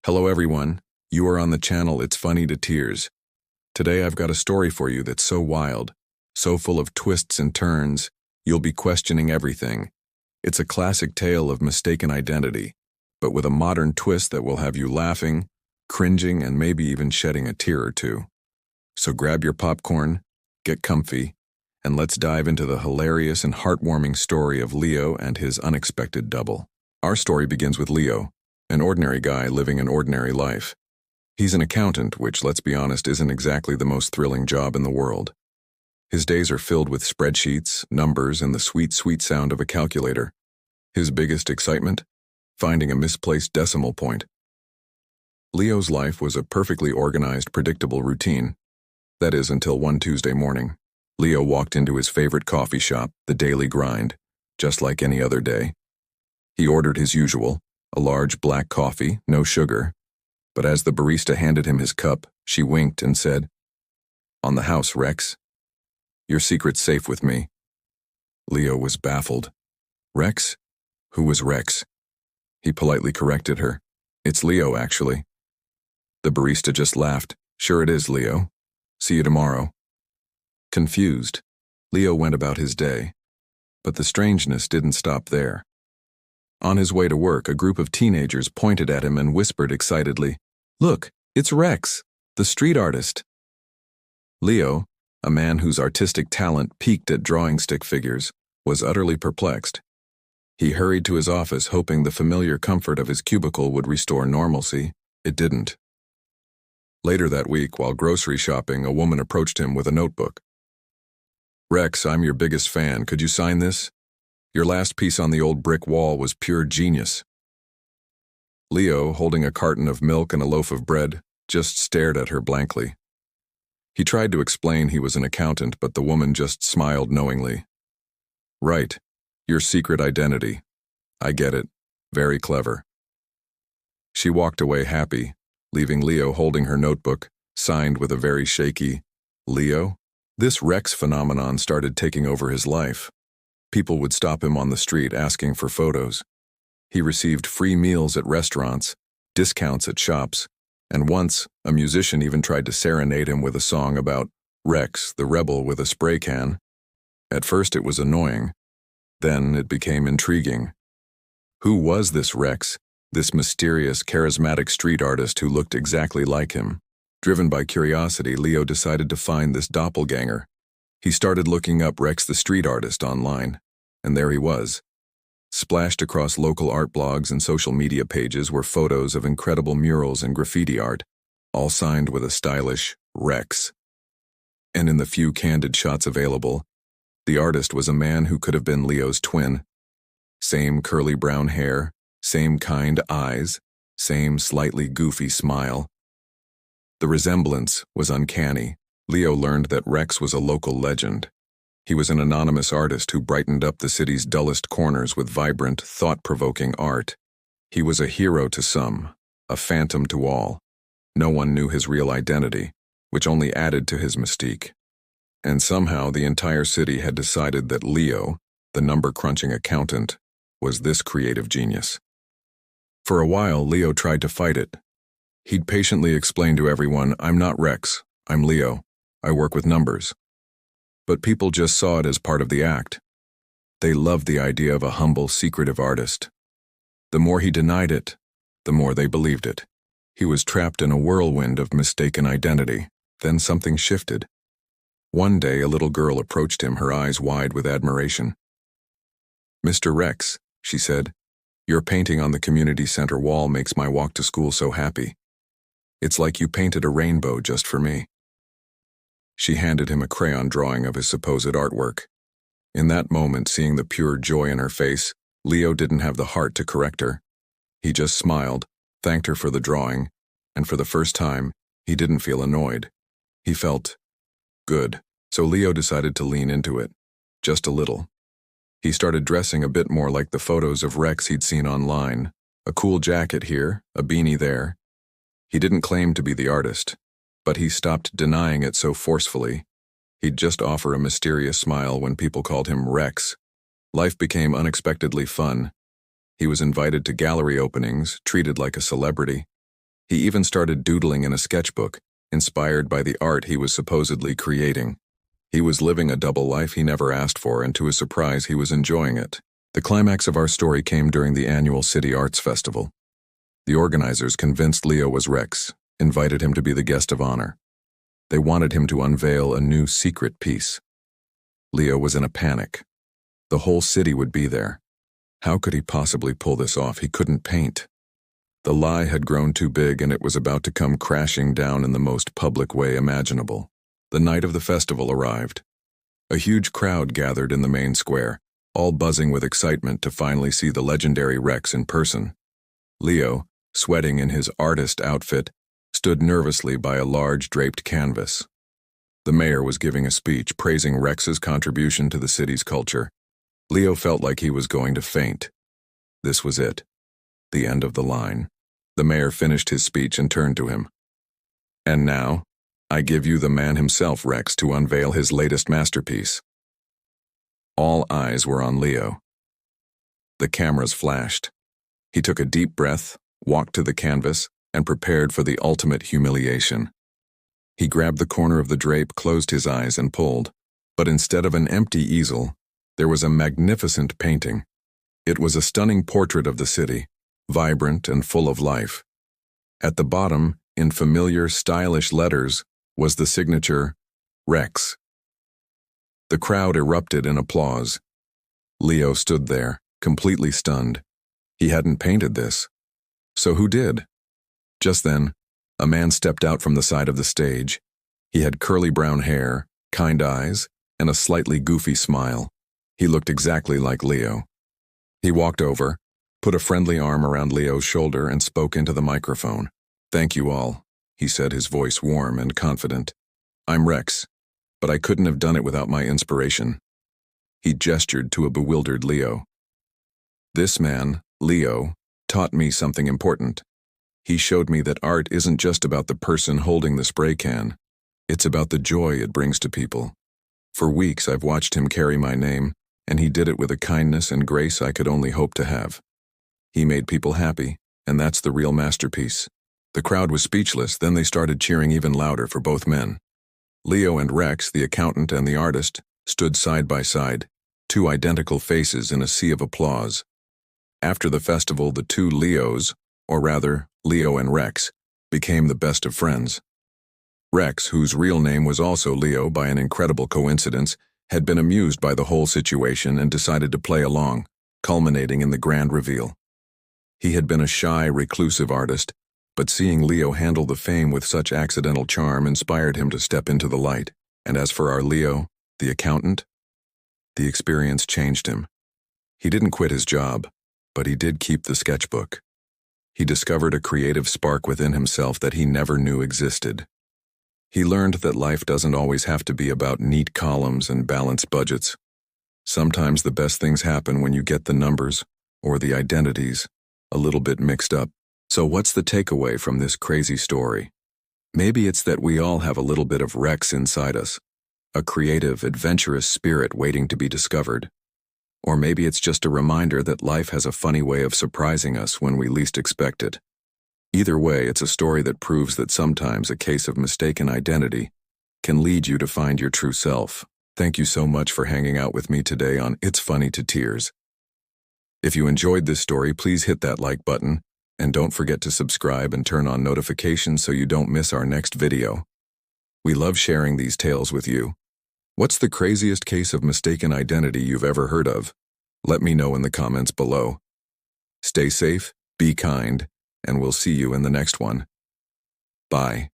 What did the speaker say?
Hello everyone, you are on the channel It's Funny to Tears. Today I've got a story for you that's so wild, so full of twists and turns, you'll be questioning everything. It's a classic tale of mistaken identity, but with a modern twist that will have you laughing, cringing, and maybe even shedding a tear or two. So grab your popcorn, get comfy, and let's dive into the hilarious and heartwarming story of Leo and his unexpected double. Our story begins with Leo, an ordinary guy living an ordinary life. He's an accountant, which, let's be honest, isn't exactly the most thrilling job in the world. His days are filled with spreadsheets, numbers, and the sweet, sweet sound of a calculator. His biggest excitement? Finding a misplaced decimal point. Leo's life was a perfectly organized, predictable routine. That is, until one Tuesday morning. Leo walked into his favorite coffee shop, The Daily Grind, just like any other day. He ordered his usual, a large black coffee, no sugar, but as the barista handed him his cup, she winked and said, "On the house, Rex. Your secret's safe with me." Leo was baffled. Rex? Who was Rex? He politely corrected her. "It's Leo, actually." The barista just laughed. "Sure it is, Leo. See you tomorrow." Confused, Leo went about his day. But the strangeness didn't stop there. On his way to work, a group of teenagers pointed at him and whispered excitedly, "Look, it's Rex, the street artist." Leo, a man whose artistic talent peaked at drawing stick figures, was utterly perplexed. He hurried to his office hoping the familiar comfort of his cubicle would restore normalcy. It didn't. Later that week, while grocery shopping, a woman approached him with a notebook. "Rex, I'm your biggest fan. Could you sign this? Your last piece on the old brick wall was pure genius." Leo, holding a carton of milk and a loaf of bread, just stared at her blankly. He tried to explain he was an accountant, but the woman just smiled knowingly. "Right, your secret identity. I get it. Very clever." She walked away happy, leaving Leo holding her notebook, signed with a very shaky, "Leo?" This Rex phenomenon started taking over his life. People would stop him on the street asking for photos. He received free meals at restaurants, discounts at shops, and once, a musician even tried to serenade him with a song about Rex, the rebel with a spray can. At first it was annoying. Then it became intriguing. Who was this Rex, this mysterious, charismatic street artist who looked exactly like him? Driven by curiosity, Leo decided to find this doppelganger. He started looking up Rex the street artist online, and there he was. Splashed across local art blogs and social media pages were photos of incredible murals and graffiti art, all signed with a stylish Rex. And in the few candid shots available, the artist was a man who could have been Leo's twin. Same curly brown hair, same kind eyes, same slightly goofy smile. The resemblance was uncanny. Leo learned that Rex was a local legend. He was an anonymous artist who brightened up the city's dullest corners with vibrant, thought-provoking art. He was a hero to some, a phantom to all. No one knew his real identity, which only added to his mystique. And somehow the entire city had decided that Leo, the number-crunching accountant, was this creative genius. For a while, Leo tried to fight it. He'd patiently explain to everyone, "I'm not Rex, I'm Leo. I work with numbers." But people just saw it as part of the act. They loved the idea of a humble, secretive artist. The more he denied it, the more they believed it. He was trapped in a whirlwind of mistaken identity. Then something shifted. One day, a little girl approached him, her eyes wide with admiration. "Mr. Rex," she said, "your painting on the community center wall makes my walk to school so happy. It's like you painted a rainbow just for me." She handed him a crayon drawing of his supposed artwork. In that moment, seeing the pure joy in her face, Leo didn't have the heart to correct her. He just smiled, thanked her for the drawing, and for the first time, he didn't feel annoyed. He felt good. So Leo decided to lean into it, just a little. He started dressing a bit more like the photos of Rex he'd seen online. A cool jacket here, a beanie there. He didn't claim to be the artist, but he stopped denying it so forcefully. He'd just offer a mysterious smile when people called him Rex. Life became unexpectedly fun. He was invited to gallery openings, treated like a celebrity. He even started doodling in a sketchbook, inspired by the art he was supposedly creating. He was living a double life he never asked for, and to his surprise, he was enjoying it. The climax of our story came during the annual City Arts Festival. The organizers, convinced Leo was Rex, invited him to be the guest of honor. They wanted him to unveil a new secret piece. Leo was in a panic. The whole city would be there. How could he possibly pull this off? He couldn't paint. The lie had grown too big, and it was about to come crashing down in the most public way imaginable. The night of the festival arrived. A huge crowd gathered in the main square, all buzzing with excitement to finally see the legendary Rex in person. Leo, sweating in his artist outfit, stood nervously by a large draped canvas. The mayor was giving a speech praising Rex's contribution to the city's culture. Leo felt like he was going to faint. This was it. The end of the line. The mayor finished his speech and turned to him. "And now, I give you the man himself, Rex, to unveil his latest masterpiece." All eyes were on Leo. The cameras flashed. He took a deep breath, walked to the canvas, and prepared for the ultimate humiliation. He grabbed the corner of the drape, closed his eyes, and pulled. But instead of an empty easel, there was a magnificent painting. It was a stunning portrait of the city, vibrant and full of life. At the bottom, in familiar, stylish letters, was the signature, Rex. The crowd erupted in applause. Leo stood there, completely stunned. He hadn't painted this. So who did? Just then, a man stepped out from the side of the stage. He had curly brown hair, kind eyes, and a slightly goofy smile. He looked exactly like Leo. He walked over, put a friendly arm around Leo's shoulder, and spoke into the microphone. "Thank you all," he said, his voice warm and confident. "I'm Rex, but I couldn't have done it without my inspiration." He gestured to a bewildered Leo. "This man, Leo, taught me something important. He showed me that art isn't just about the person holding the spray can. It's about the joy it brings to people. For weeks I've watched him carry my name, and he did it with a kindness and grace I could only hope to have. He made people happy, and that's the real masterpiece." The crowd was speechless, then they started cheering even louder for both men. Leo and Rex, the accountant and the artist, stood side by side, two identical faces in a sea of applause. After the festival, the two Leos, or rather, Leo and Rex, became the best of friends. Rex, whose real name was also Leo by an incredible coincidence, had been amused by the whole situation and decided to play along, culminating in the grand reveal. He had been a shy, reclusive artist, but seeing Leo handle the fame with such accidental charm inspired him to step into the light. And as for our Leo, the accountant, the experience changed him. He didn't quit his job, but he did keep the sketchbook. He discovered a creative spark within himself that he never knew existed. He learned that life doesn't always have to be about neat columns and balanced budgets. Sometimes the best things happen when you get the numbers, or the identities, a little bit mixed up. So what's the takeaway from this crazy story? Maybe it's that we all have a little bit of Rex inside us, a creative, adventurous spirit waiting to be discovered. Or maybe it's just a reminder that life has a funny way of surprising us when we least expect it. Either way, it's a story that proves that sometimes a case of mistaken identity can lead you to find your true self. Thank you so much for hanging out with me today on It's Funny to Tears. If you enjoyed this story, please hit that like button, and don't forget to subscribe and turn on notifications so you don't miss our next video. We love sharing these tales with you. What's the craziest case of mistaken identity you've ever heard of? Let me know in the comments below. Stay safe, be kind, and we'll see you in the next one. Bye.